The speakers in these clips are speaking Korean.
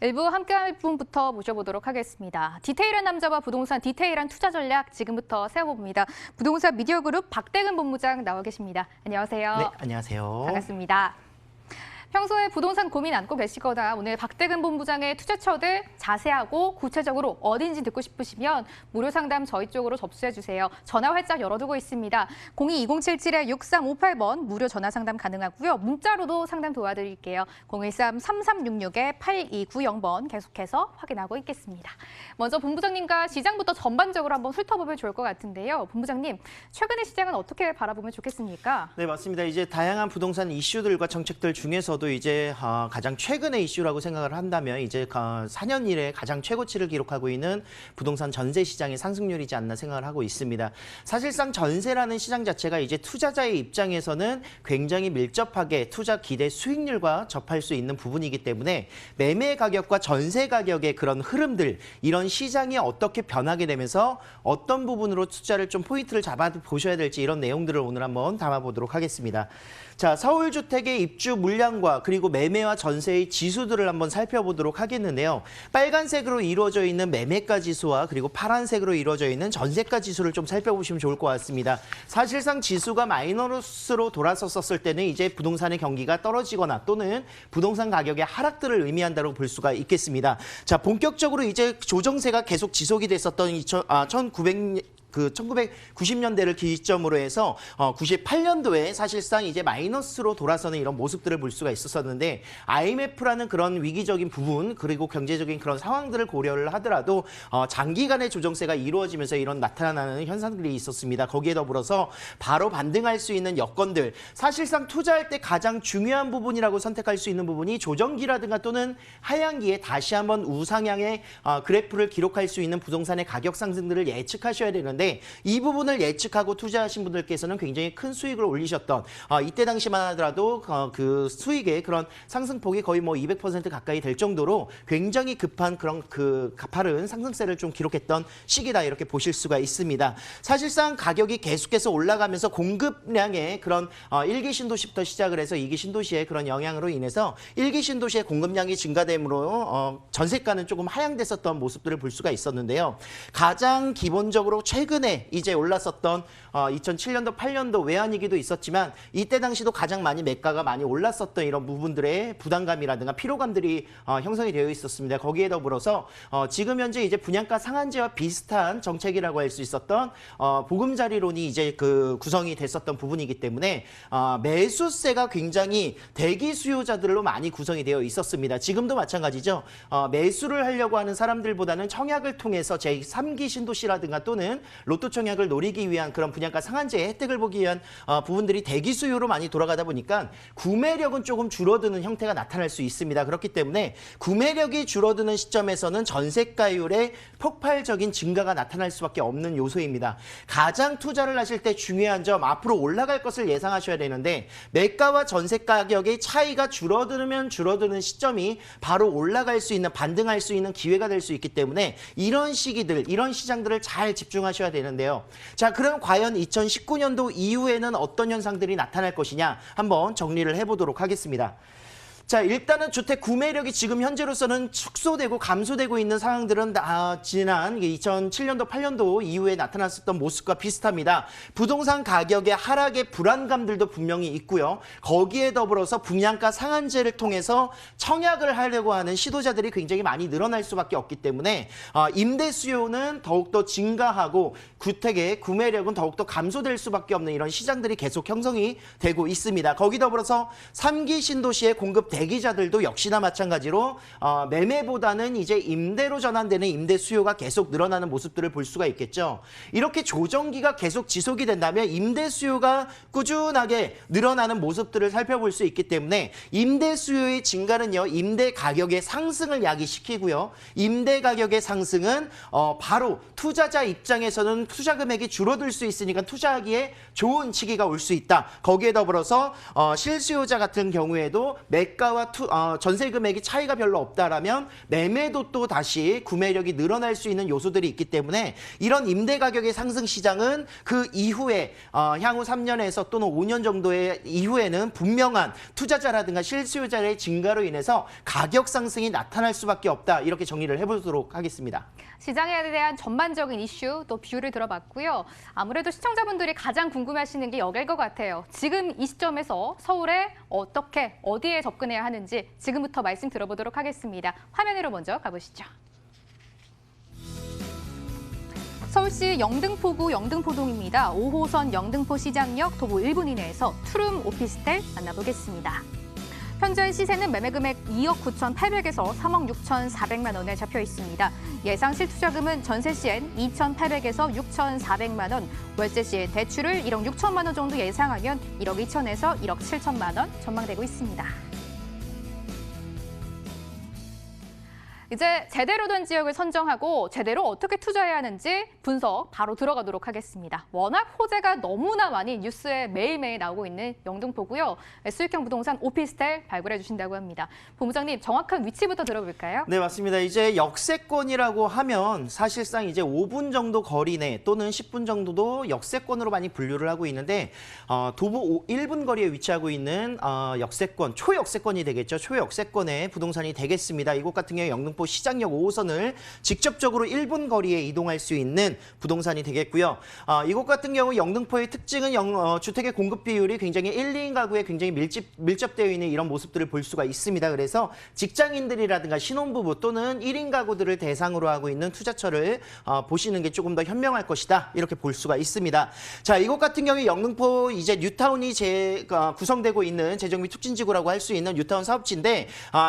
일부 함께할 분부터 모셔보도록 하겠습니다. 디테일한 남자와 부동산 디테일한 투자 전략 지금부터 세워봅니다. 부동산 미디어그룹 박대근 본부장 나와 계십니다. 안녕하세요. 네, 안녕하세요. 반갑습니다. 평소에 부동산 고민 안고 계시거나 오늘 박대근 본부장의 투자처들 자세하고 구체적으로 어딘지 듣고 싶으시면 무료 상담 저희 쪽으로 접수해주세요. 전화 활짝 열어두고 있습니다. 02-2077-6358번 무료 전화 상담 가능하고요. 문자로도 상담 도와드릴게요. 013-3366-8290번 계속해서 확인하고 있겠습니다. 먼저 본부장님과 시장부터 전반적으로 한번 훑어보면 좋을 것 같은데요. 본부장님, 최근의 시장은 어떻게 바라보면 좋겠습니까? 네, 맞습니다. 이제 다양한 부동산 이슈들과 정책들 중에서도 이제 가장 최근의 이슈라고 생각을 한다면 이제 4년 이래 가장 최고치를 기록하고 있는 부동산 전세 시장의 상승률이지 않나 생각을 하고 있습니다. 사실상 전세라는 시장 자체가 이제 투자자의 입장에서는 굉장히 밀접하게 투자 기대 수익률과 접할 수 있는 부분이기 때문에 매매 가격과 전세 가격의 그런 흐름들, 이런 시장이 어떻게 변하게 되면서 어떤 부분으로 투자를 좀 포인트를 잡아 보셔야 될지 이런 내용들을 오늘 한번 담아보도록 하겠습니다. 자, 서울주택의 입주 물량과 그리고 매매와 전세의 지수들을 한번 살펴보도록 하겠는데요. 빨간색으로 이루어져 있는 매매가 지수와 그리고 파란색으로 이루어져 있는 전세가 지수를 좀 살펴보시면 좋을 것 같습니다. 사실상 지수가 마이너스로 돌아섰을 때는 이제 부동산의 경기가 떨어지거나 또는 부동산 가격의 하락들을 의미한다고 볼 수가 있겠습니다. 자, 본격적으로 이제 조정세가 계속 지속이 됐었던 1990년대를 기점으로 해서 98년도에 사실상 이제 마이너스로 돌아서는 이런 모습들을 볼 수가 있었었는데 IMF라는 그런 위기적인 부분 그리고 경제적인 그런 상황들을 고려를 하더라도 장기간의 조정세가 이루어지면서 이런 나타나는 현상들이 있었습니다. 거기에 더불어서 바로 반등할 수 있는 여건들, 사실상 투자할 때 가장 중요한 부분이라고 선택할 수 있는 부분이 조정기라든가 또는 하향기에 다시 한번 우상향의 그래프를 기록할 수 있는 부동산의 가격 상승들을 예측하셔야 되는데 이 부분을 예측하고 투자하신 분들께서는 굉장히 큰 수익을 올리셨던 이때 당시만 하더라도 그 수익의 그런 상승폭이 거의 뭐 200% 가까이 될 정도로 굉장히 급한 그런 가파른 상승세를 좀 기록했던 시기다 이렇게 보실 수가 있습니다. 사실상 가격이 계속해서 올라가면서 공급량의 그런 1기 신도시부터 시작을 해서 2기 신도시의 그런 영향으로 인해서 1기 신도시의 공급량이 증가됨으로 전세가는 조금 하향됐었던 모습들을 볼 수가 있었는데요. 가장 기본적으로 최근에 이제 올랐었던 2007년도, 8년도 외환위기도 있었지만 이때 당시도 가장 많이 매가가 많이 올랐었던 이런 부분들의 부담감이라든가 피로감들이 형성이 되어 있었습니다. 거기에 더불어서 지금 현재 이제 분양가 상한제와 비슷한 정책이라고 할 수 있었던 보금자리론이 이제 구성이 됐었던 부분이기 때문에 매수세가 굉장히 대기 수요자들로 많이 구성이 되어 있었습니다. 지금도 마찬가지죠. 매수를 하려고 하는 사람들보다는 청약을 통해서 제3기 신도시라든가 또는 로또 청약을 노리기 위한 그런 분양가 상한제의 혜택을 보기 위한 부분들이 대기 수요로 많이 돌아가다 보니까 구매력은 조금 줄어드는 형태가 나타날 수 있습니다. 그렇기 때문에 구매력이 줄어드는 시점에서는 전세가율의 폭발적인 증가가 나타날 수밖에 없는 요소입니다. 가장 투자를 하실 때 중요한 점, 앞으로 올라갈 것을 예상하셔야 되는데 매가와 전세 가격의 차이가 줄어들면 줄어드는 시점이 바로 올라갈 수 있는, 반등할 수 있는 기회가 될 수 있기 때문에 이런 시기들, 이런 시장들을 잘 집중하셔야 되는데요. 자, 그럼 과연 2019년도 이후에는 어떤 현상들이 나타날 것이냐 한번 정리를 해보도록 하겠습니다. 자, 일단은 주택 구매력이 지금 현재로서는 축소되고 감소되고 있는 상황들은 지난 2007년도, 8년도 이후에 나타났었던 모습과 비슷합니다. 부동산 가격의 하락의 불안감들도 분명히 있고요. 거기에 더불어서 분양가 상한제를 통해서 청약을 하려고 하는 시도자들이 굉장히 많이 늘어날 수밖에 없기 때문에 임대 수요는 더욱더 증가하고 주택의 구매력은 더욱더 감소될 수밖에 없는 이런 시장들이 계속 형성이 되고 있습니다. 거기 더불어서 3기 신도시의 공급 대기자들도 역시나 마찬가지로 매매보다는 이제 임대로 전환되는 임대 수요가 계속 늘어나는 모습들을 볼 수가 있겠죠. 이렇게 조정기가 계속 지속이 된다면 임대 수요가 꾸준하게 늘어나는 모습들을 살펴볼 수 있기 때문에 임대 수요의 증가는요, 임대 가격의 상승을 야기시키고요. 임대 가격의 상승은 바로 투자자 입장에서는 투자 금액이 줄어들 수 있으니까 투자하기에 좋은 시기가 올 수 있다. 거기에 더불어서 실수요자 같은 경우에도 매가 매물가와 전세 금액이 차이가 별로 없다라면 매매도 또 다시 구매력이 늘어날 수 있는 요소들이 있기 때문에 이런 임대 가격의 상승 시장은 그 이후에 향후 3년에서 또는 5년 정도의 이후에는 분명한 투자자라든가 실수요자의 증가로 인해서 가격 상승이 나타날 수밖에 없다. 이렇게 정리를 해보도록 하겠습니다. 시장에 대한 전반적인 이슈 또 뷰를 들어봤고요. 아무래도 시청자분들이 가장 궁금해하시는 게 여길 것 같아요. 지금 이 시점에서 서울에 어떻게 어디에 접근해야 하는지 지금부터 말씀 들어보도록 하겠습니다. 화면으로 먼저 가보시죠. 서울시 영등포구 영등포동입니다. 5호선 영등포 시장역 도보 1분 이내에서 투룸 오피스텔 만나보겠습니다. 현재 시세는 매매금액 2억 9,800에서 3억 6,400만 원에 잡혀 있습니다. 예상 실투자금은 전세 시엔 2,800에서 6,400만 원, 월세 시엔 대출을 1억 6천만 원 정도 예상하면 1억 2천에서 1억 7천만 원 전망되고 있습니다. 이제 제대로 된 지역을 선정하고 제대로 어떻게 투자해야 하는지 분석 바로 들어가도록 하겠습니다. 워낙 호재가 너무나 많이 뉴스에 매일매일 나오고 있는 영등포고요. 수익형 부동산 오피스텔 발굴해 주신다고 합니다. 본부장님, 정확한 위치부터 들어볼까요? 네, 맞습니다. 이제 역세권이라고 하면 사실상 이제 5분 정도 거리 내 또는 10분 정도도 역세권으로 많이 분류를 하고 있는데 도보 1분 거리에 위치하고 있는 역세권, 초역세권이 되겠죠. 초역세권의 부동산이 되겠습니다. 이곳 같은 경우에 영등포 시장역 5호선을 직접적으로 1분 거리에 이동할 수 있는 부동산이 되겠고요. 이곳 같은 경우 영등포의 특징은 주택의 공급 비율이 굉장히 1, 2인 가구에 굉장히 밀접되어 있는 이런 모습들을 볼 수가 있습니다. 그래서 직장인들이라든가 신혼부부 또는 1인 가구들을 대상으로 하고 있는 투자처를 보시는 게 조금 더 현명할 것이다. 이렇게 볼 수가 있습니다. 자, 이곳 같은 경우에 영등포 이제 뉴타운이 구성되고 있는 재정비 촉진지구라고 할 수 있는 뉴타운 사업지인데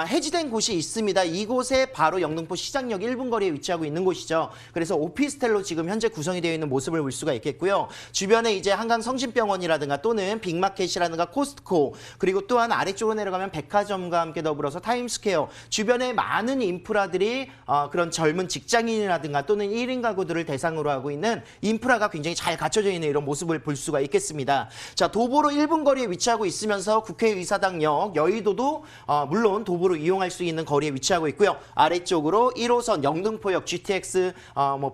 해지된 곳이 있습니다. 이곳에 바로 영등포 시장역 1분 거리에 위치하고 있는 곳이죠. 그래서 오피스텔로 지금 현재 구성이 되어 있는 모습을 볼 수가 있겠고요. 주변에 이제 한강 성심병원이라든가 또는 빅마켓이라든가 코스트코, 그리고 또한 아래쪽으로 내려가면 백화점과 함께 더불어서 타임스퀘어, 주변에 많은 인프라들이 그런 젊은 직장인이라든가 또는 1인 가구들을 대상으로 하고 있는 인프라가 굉장히 잘 갖춰져 있는 이런 모습을 볼 수가 있겠습니다. 자, 도보로 1분 거리에 위치하고 있으면서 국회의사당역, 여의도도 물론 도보로 이용할 수 있는 거리에 위치하고 있고요. 아래쪽으로 1호선 영등포역 GTX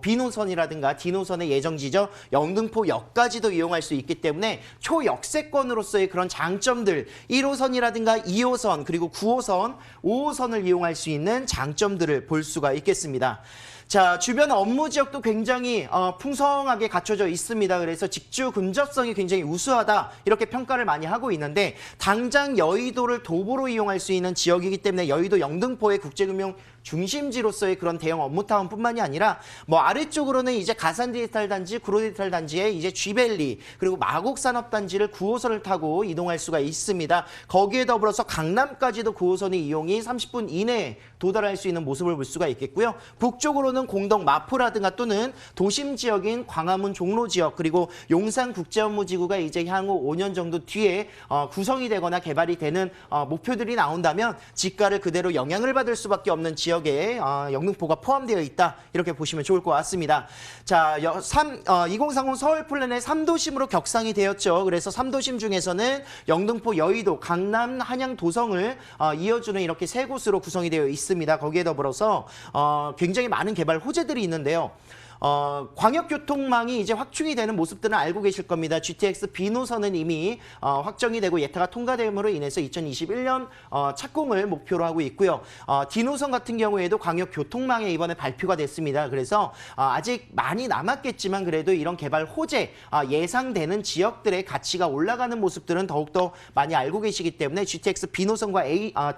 B노선이라든가 D노선의 예정지죠. 영등포역까지도 이용할 수 있기 때문에 초역세권으로서의 그런 장점들, 1호선이라든가 2호선 그리고 9호선, 5호선을 이용할 수 있는 장점들을 볼 수가 있겠습니다. 자, 주변 업무 지역도 굉장히 풍성하게 갖춰져 있습니다. 그래서 직주 근접성이 굉장히 우수하다 이렇게 평가를 많이 하고 있는데 당장 여의도를 도보로 이용할 수 있는 지역이기 때문에 여의도 영등포의 국제금융 중심지로서의 그런 대형 업무타운뿐만이 아니라 아래쪽으로는 이제 가산 디지털 단지, 구로 디지털 단지의 이제 G밸리 그리고 마곡 산업단지를 9호선을 타고 이동할 수가 있습니다. 거기에 더불어서 강남까지도 9호선의 이용이 30분 이내에 도달할 수 있는 모습을 볼 수가 있겠고요. 북쪽으로는 공덕 마포라든가 또는 도심 지역인 광화문 종로 지역 그리고 용산 국제업무지구가 이제 향후 5년 정도 뒤에 구성이 되거나 개발이 되는 목표들이 나온다면 지가를 그대로 영향을 받을 수밖에 없는 지역에 영등포가 포함되어 있다. 이렇게 보시면 좋을 것 같습니다. 자, 2030 서울 플랜의 3도심으로 격상이 되었죠. 그래서 3도심 중에서는 영등포, 여의도, 강남, 한양, 도성을 이어주는 이렇게 세 곳으로 구성이 되어 있습니다. 거기에 더불어서 굉장히 많은 개발 호재들이 있는데요. 광역교통망이 이제 확충이 되는 모습들은 알고 계실 겁니다. GTX B노선은 이미 확정이 되고 예타가 통과됨으로 인해서 2021년 착공을 목표로 하고 있고요. D노선 같은 경우에도 광역교통망에 이번에 발표가 됐습니다. 그래서 아직 많이 남았겠지만 그래도 이런 개발 호재 예상되는 지역들의 가치가 올라가는 모습들은 더욱더 많이 알고 계시기 때문에 GTX B노선과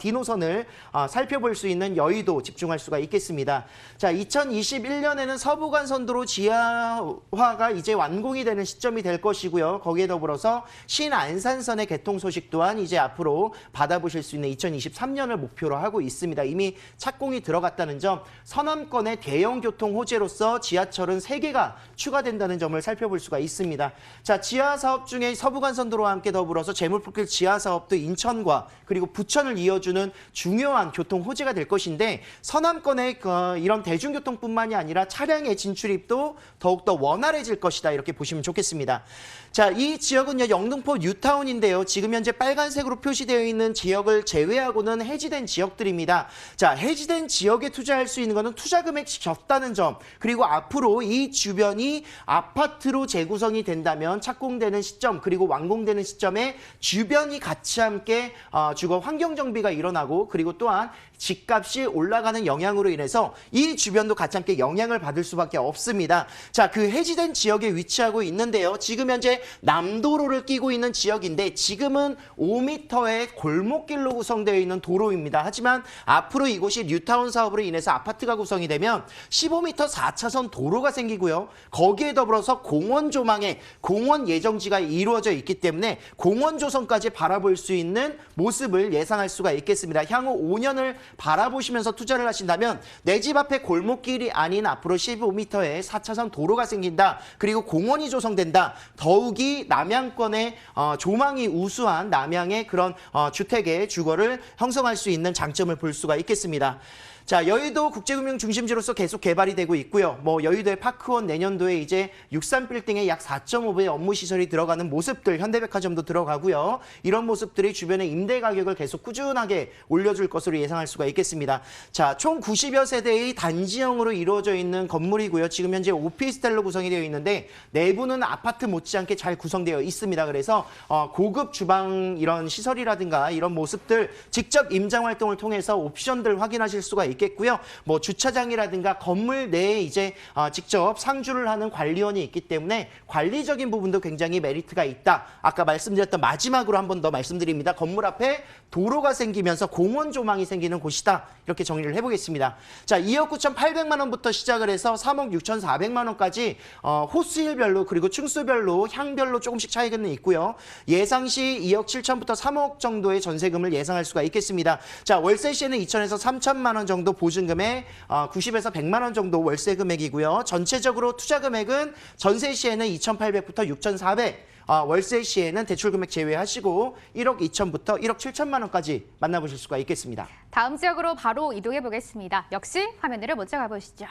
D노선을 살펴볼 수 있는 여의도 집중할 수가 있겠습니다. 자, 2021년에는 서부간선도로 지하화가 이제 완공이 되는 시점이 될 것이고요. 거기에 더불어서 신안산선의 개통 소식 또한 이제 앞으로 받아보실 수 있는 2023년을 목표로 하고 있습니다. 이미 착공이 들어갔다는 점, 서남권의 대형 교통 호재로서 지하철은 3개가 추가된다는 점을 살펴볼 수가 있습니다. 자, 지하 사업 중에 서부간선도로와 함께 더불어서 제물포길 지하 사업도 인천과 그리고 부천을 이어주는 중요한 교통 호재가 될 것인데 서남권의 이런 대중교통뿐만이 아니라 차량의 진출 출입도 더욱더 원활해질 것이다. 이렇게 보시면 좋겠습니다. 자, 이 지역은요, 영등포 뉴타운인데요. 지금 현재 빨간색으로 표시되어 있는 지역을 제외하고는 해지된 지역들입니다. 자, 해지된 지역에 투자할 수 있는 것은 투자 금액이 적다는 점, 그리고 앞으로 이 주변이 아파트로 재구성이 된다면 착공되는 시점, 그리고 완공되는 시점에 주변이 같이 함께 주거 환경 정비가 일어나고, 그리고 또한 집값이 올라가는 영향으로 인해서 이 주변도 같이 함께 영향을 받을 수밖에 없습니다. 자, 그 해지된 지역에 위치하고 있는데요. 지금 현재 남도로를 끼고 있는 지역인데 지금은 5m의 골목길로 구성되어 있는 도로입니다. 하지만 앞으로 이곳이 뉴타운 사업으로 인해서 아파트가 구성이 되면 15m 4차선 도로가 생기고요. 거기에 더불어서 공원 조망에 공원 예정지가 이루어져 있기 때문에 공원 조성까지 바라볼 수 있는 모습을 예상할 수가 있겠습니다. 향후 5년을 바라보시면서 투자를 하신다면 내 집 앞에 골목길이 아닌 앞으로 15m의 4차선 도로가 생긴다. 그리고 공원이 조성된다. 더욱이 남양권의 조망이 우수한 남양의 그런 주택의 주거를 형성할 수 있는 장점을 볼 수가 있겠습니다. 자, 여의도 국제금융 중심지로서 계속 개발이 되고 있고요. 여의도의 파크원 내년도에 이제 63빌딩에 약 4.5배의 업무 시설이 들어가는 모습들, 현대백화점도 들어가고요. 이런 모습들이 주변의 임대 가격을 계속 꾸준하게 올려줄 것으로 예상할 수가 있겠습니다. 자, 총 90여 세대의 단지형으로 이루어져 있는 건물이고요. 지금 현재 오피스텔로 구성이 되어 있는데 내부는 아파트 못지않게 잘 구성되어 있습니다. 그래서 고급 주방 이런 시설이라든가 이런 모습들 직접 임장 활동을 통해서 옵션들 확인하실 수가 있겠고요. 주차장이라든가 건물 내에 이제 직접 상주를 하는 관리원이 있기 때문에 관리적인 부분도 굉장히 메리트가 있다. 아까 말씀드렸던 마지막으로 한 번 더 말씀드립니다. 건물 앞에 도로가 생기면서 공원 조망이 생기는 곳이다. 이렇게 정리를 해보겠습니다. 자, 2억 9,800만 원부터 시작을 해서 3억 6,400만 원까지 호수일별로 그리고 층수별로 향별로 조금씩 차이는 있고요. 예상시 2억 7천부터 3억 정도의 전세금을 예상할 수가 있겠습니다. 자, 월세 시에는 2천에서 3천만 원 정도 보증금에 90에서 100만 원 정도 월세 금액이고요. 전체적으로 투자 금액은 전세 시에는 2,800부터 6,400, 월세 시에는 대출 금액 제외하시고 1억 2천부터 1억 7천만 원까지 만나보실 수가 있겠습니다. 다음 지역으로 바로 이동해 보겠습니다. 역시 화면으로 먼저 가보시죠.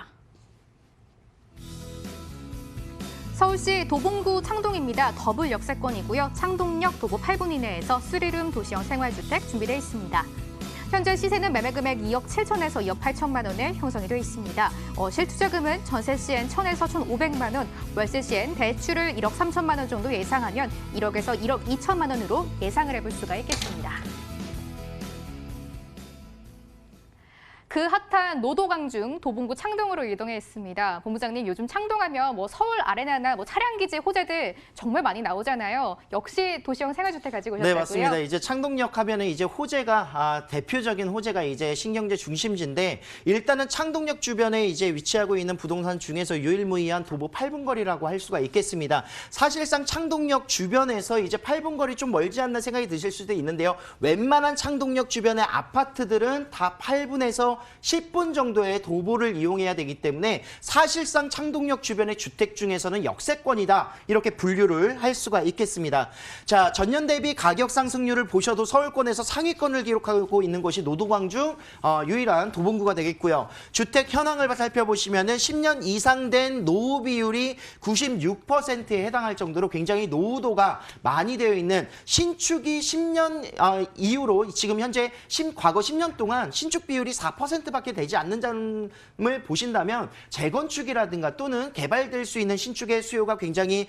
서울시 도봉구 창동입니다. 더블 역세권이고요. 창동역 도보 8분 이내에서 3룸 도시형 생활주택 준비되어 있습니다. 현재 시세는 매매금액 2억 7천에서 2억 8천만 원에 형성이 되어 있습니다. 실투자금은 전세 시엔 1,000에서 1,500만 원, 월세 시엔 대출을 1억 3천만 원 정도 예상하면 1억에서 1억 2천만 원으로 예상을 해볼 수가 있겠습니다. 그 핫한 노도강중 도봉구 창동으로 이동했습니다. 본부장님, 요즘 창동하면 서울 아레나나 차량기지 호재들 정말 많이 나오잖아요. 역시 도시형 생활주택 가지고 오셨다고요? 네, 맞습니다. 이제 창동역 하면은 이제 호재가 대표적인 호재가 이제 신경제 중심지인데 일단은 창동역 주변에 이제 위치하고 있는 부동산 중에서 유일무이한 도보 8분 거리라고 할 수가 있겠습니다. 사실상 창동역 주변에서 이제 8분 거리 좀 멀지 않나 생각이 드실 수도 있는데요. 웬만한 창동역 주변의 아파트들은 다 8분에서 10분 정도의 도보를 이용해야 되기 때문에 사실상 창동역 주변의 주택 중에서는 역세권이다. 이렇게 분류를 할 수가 있겠습니다. 자, 전년 대비 가격 상승률을 보셔도 서울권에서 상위권을 기록하고 있는 곳이 노도광중 유일한 도봉구가 되겠고요. 주택 현황을 살펴보시면은 10년 이상 된 노후 비율이 96%에 해당할 정도로 굉장히 노후도가 많이 되어 있는 신축이 10년 이후로 지금 현재 과거 10년 동안 신축 비율이 4%밖에 되지 않는 점을 보신다면 재건축이라든가 또는 개발될 수 있는 신축의 수요가 굉장히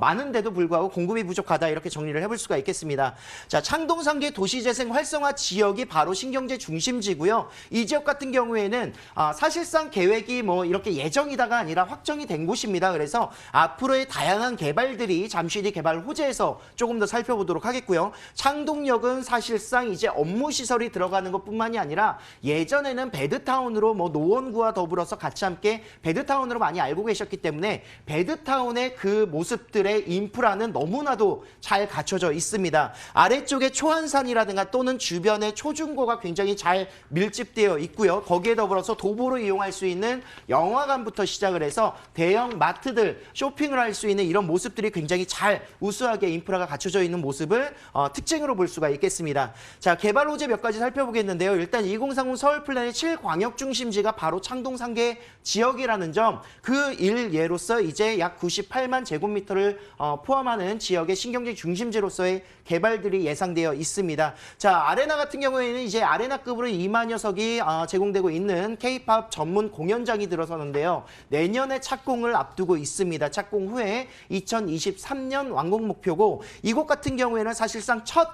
많은데도 불구하고 공급이 부족하다 이렇게 정리를 해볼 수가 있겠습니다. 자, 창동상계 도시재생 활성화 지역이 바로 신경제 중심지고요. 이 지역 같은 경우에는 사실상 계획이 이렇게 예정이다가 아니라 확정이 된 곳입니다. 그래서 앞으로의 다양한 개발들이 잠시 뒤 개발 호재에서 조금 더 살펴보도록 하겠고요. 창동역은 사실상 이제 업무 시설이 들어가는 것뿐만이 아니라 예전에는 베드타운으로 노원구와 더불어서 같이 함께 베드타운으로 많이 알고 계셨기 때문에 베드타운의 그 모습들의 인프라는 너무나도 잘 갖춰져 있습니다. 아래쪽에 초한산이라든가 또는 주변의 초중고가 굉장히 잘 밀집되어 있고요. 거기에 더불어서 도보로 이용할 수 있는 영화관부터 시작을 해서 대형 마트들, 쇼핑을 할 수 있는 이런 모습들이 굉장히 잘 우수하게 인프라가 갖춰져 있는 모습을 특징으로 볼 수가 있겠습니다. 자, 개발 호재 몇 가지 살펴보겠는데요. 일단 2030 서울 서울플랜의 7광역 중심지가 바로 창동 상계 지역이라는 점, 그 일예로서 이제 약 98만 제곱미터를 포함하는 지역의 신경제 중심지로서의 개발들이 예상되어 있습니다. 자, 아레나 같은 경우에는 이제 아레나급으로 2만여 석이 제공되고 있는 K-팝 전문 공연장이 들어서는데요. 내년에 착공을 앞두고 있습니다. 착공 후에 2023년 완공 목표고, 이곳 같은 경우에는 사실상 첫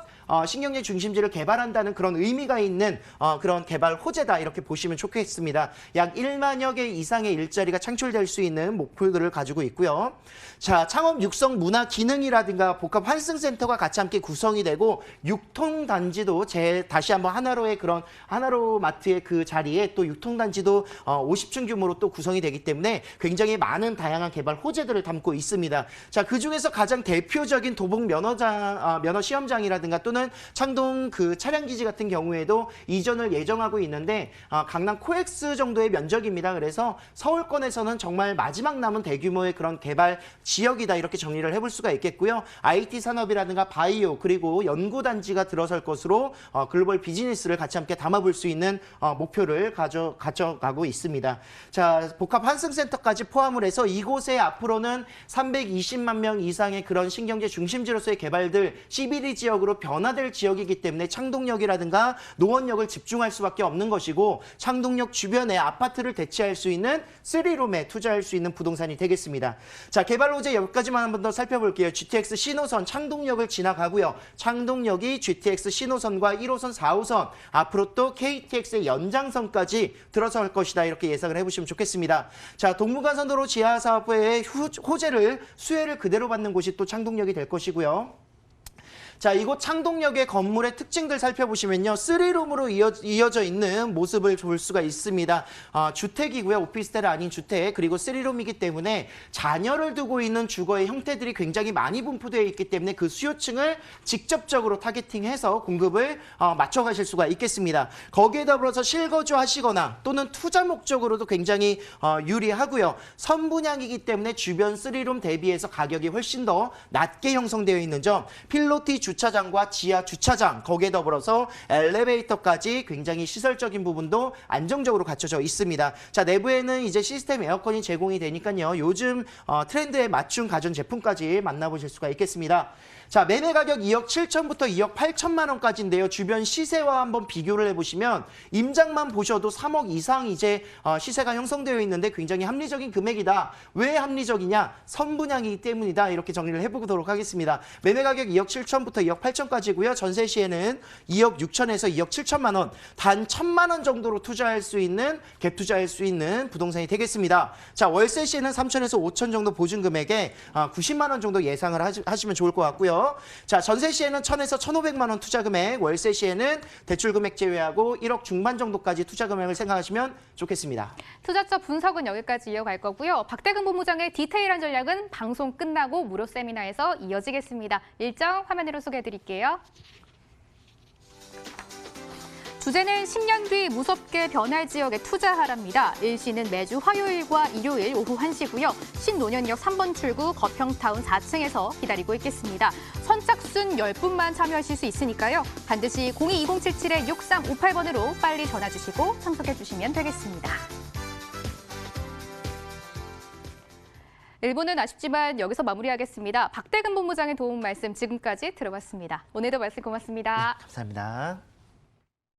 신경제 중심지를 개발한다는 그런 의미가 있는 그런 개발 호재다, 이렇게 보시면 좋겠습니다. 약 1만여 개 이상의 일자리가 창출될 수 있는 목표들을 가지고 있고요. 자, 창업 육성 문화 기능이라든가 복합 환승센터가 같이 함께 구성이 되고, 육통단지도 다시 한번 하나로의 그런 하나로 마트의 그 자리에 또 육통단지도 50층 규모로 또 구성이 되기 때문에 굉장히 많은 다양한 개발 호재들을 담고 있습니다. 자, 그 중에서 가장 대표적인 도봉 면허 시험장이라든가 또는 창동 그 차량기지 같은 경우에도 이전을 예정하고 있는데, 강남 코엑스 정도의 면적입니다. 그래서 서울권에서는 정말 마지막 남은 대규모의 그런 개발 지역이다, 이렇게 정리를 해볼 수가 있겠고요. IT 산업이라든가 바이오 그리고 연구단지가 들어설 것으로 글로벌 비즈니스를 같이 함께 담아볼 수 있는 목표를 가져가고 있습니다. 자, 복합 환승센터까지 포함을 해서 이곳에 앞으로는 320만 명 이상의 그런 신경제 중심지로서의 개발들, CBD 지역으로 변화될 지역이기 때문에 창동역이라든가 노원역을 집중할 수밖에 없는 것이고, 창동역 주변에 아파트를 대체할 수 있는 3룸에 투자할 수 있는 부동산이 되겠습니다. 자, 개발 호재 여기까지만 한 번 더 살펴볼게요. GTX 신호선 창동역을 지나가고요. 창동역이 GTX 신호선과 1호선, 4호선, 앞으로 또 KTX의 연장선까지 들어설 것이다, 이렇게 예상을 해보시면 좋겠습니다. 자, 동부간선도로 지하사업부의 수혜를 그대로 받는 곳이 또 창동역이 될 것이고요. 자, 이곳 창동역의 건물의 특징들 살펴보시면요. 3룸으로 이어져 있는 모습을 볼 수가 있습니다. 주택이고요. 오피스텔 아닌 주택, 그리고 3룸이기 때문에 자녀를 두고 있는 주거의 형태들이 굉장히 많이 분포되어 있기 때문에 그 수요층을 직접적으로 타겟팅해서 공급을 맞춰가실 수가 있겠습니다. 거기에 더불어서 실거주 하시거나 또는 투자 목적으로도 굉장히 유리하고요. 선분양이기 때문에 주변 3룸 대비해서 가격이 훨씬 더 낮게 형성되어 있는 점, 필로티 주차장과 지하 주차장, 거기에 더불어서 엘리베이터까지 굉장히 시설적인 부분도 안정적으로 갖춰져 있습니다. 자, 내부에는 이제 시스템 에어컨이 제공이 되니까요. 요즘 트렌드에 맞춘 가전제품까지 만나보실 수가 있겠습니다. 자, 매매 가격 2억 7천부터 2억 8천만 원까지인데요. 주변 시세와 한번 비교를 해보시면 임장만 보셔도 3억 이상 이제 시세가 형성되어 있는데 굉장히 합리적인 금액이다. 왜 합리적이냐? 선분양이기 때문이다. 이렇게 정리를 해보도록 하겠습니다. 매매 가격 2억 7천부터 2억 8천까지고요. 전세 시에는 2억 6천에서 2억 7천만 원, 단 1천만 원 정도로 투자할 수 있는, 갭 투자할 수 있는 부동산이 되겠습니다. 자, 월세 시에는 3천에서 5천 정도 보증 금액에 90만 원 정도 예상을 하시면 좋을 것 같고요. 자, 전세 시에는 1,000에서 1,500만 원 투자 금액, 월세 시에는 대출 금액 제외하고 1억 중반 정도까지 투자 금액을 생각하시면 좋겠습니다. 투자처 분석은 여기까지 이어갈 거고요. 박대근 본부장의 디테일한 전략은 방송 끝나고 무료 세미나에서 이어지겠습니다. 일정 화면으로 소개해드릴게요. 주제는 10년 뒤 무섭게 변할 지역에 투자하랍니다. 일시는 매주 화요일과 일요일 오후 1시고요. 신노년역 3번 출구 거평타운 4층에서 기다리고 있겠습니다. 선착순 10분만 참여하실 수 있으니까요. 반드시 02-2077-6358번으로 빨리 전화 주시고 참석해 주시면 되겠습니다. 1부는 아쉽지만 여기서 마무리하겠습니다. 박대근 본부장의 도움 말씀 지금까지 들어봤습니다. 오늘도 말씀 고맙습니다. 네, 감사합니다.